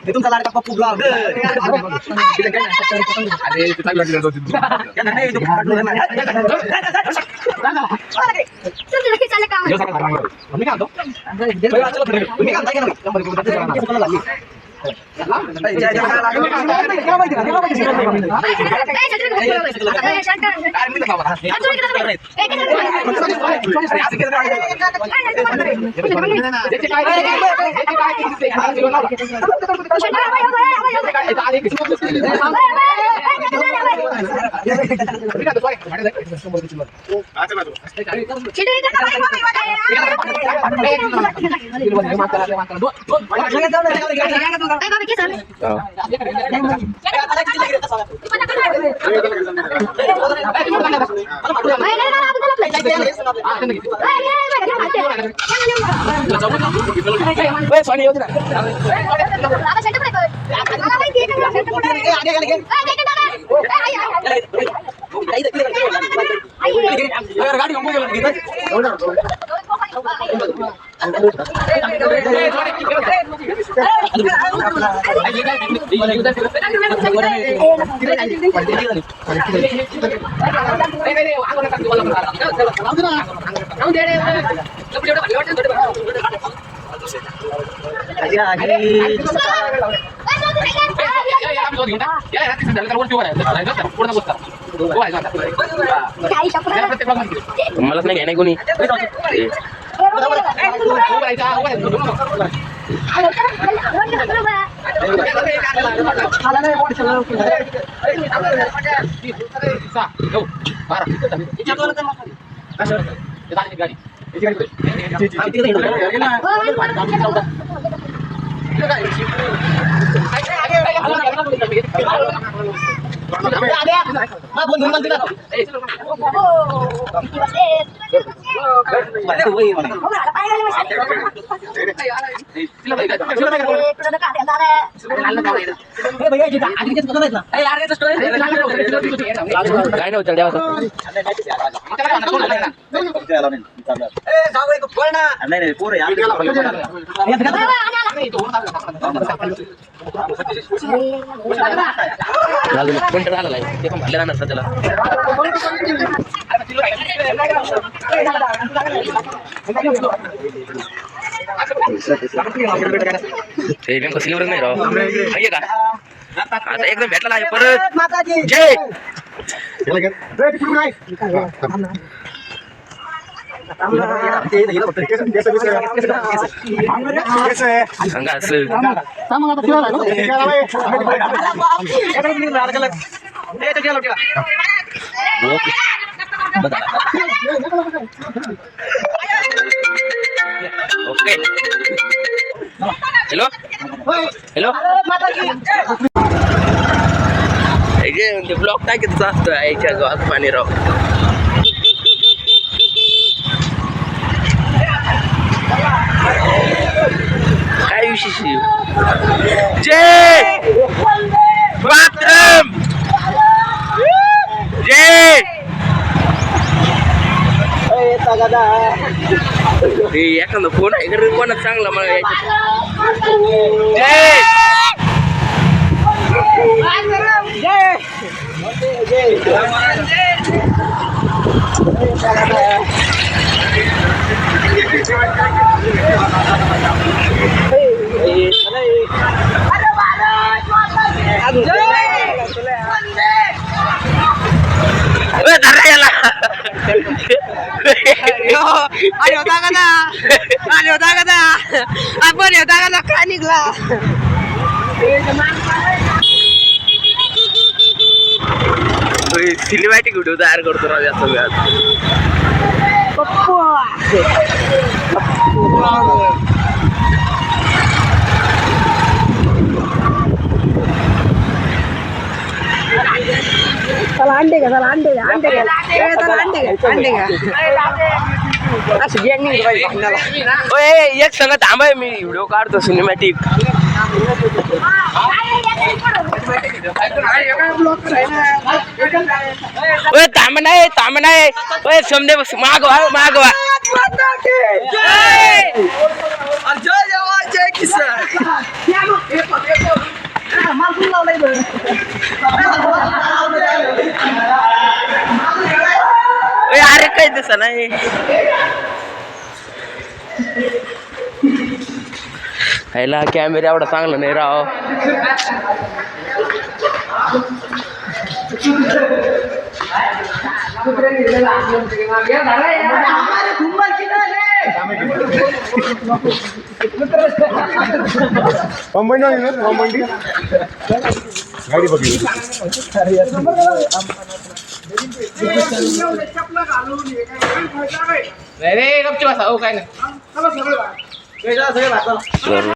तुमचा लाडका पप्पू ब्लॉग मलाच नाही घ्याय कोणी काय नव्हतं कोणतं झालं नाही ते पण म्हटलं राहणार सध्याला सिल्वर नाही राव आहे का आता एकदम भेटला आहे परत जय सांगा असं ओके हॅलो हॅलो म्हणजे ब्लॉक टाकीचा असतो आईच्या गावात पाणी राव काय विशेष जय बाथरूम जय एखादा फोन आहे का कोणा चांगला मला जय अरे होता का आपण होता का काय निघला सिनेमॅटिक व्हिडिओ तयार करतो राव या सगळ्यात. चला अंडे घ्या अशी गॅंग नाही पाहिजे भांडणाला. ओए एक संग थांबाय मी व्हिडिओ काढतो सिनेमॅटिक. ओए थांब नाही ओए समजे बस मागवा जय जवान जय किसान ओए अरे काही दिसा नाही. ह्याला कॅमेरा एवढा चांगला नाही राव. गाडी बघितली रे गपची बसा हो काय नाही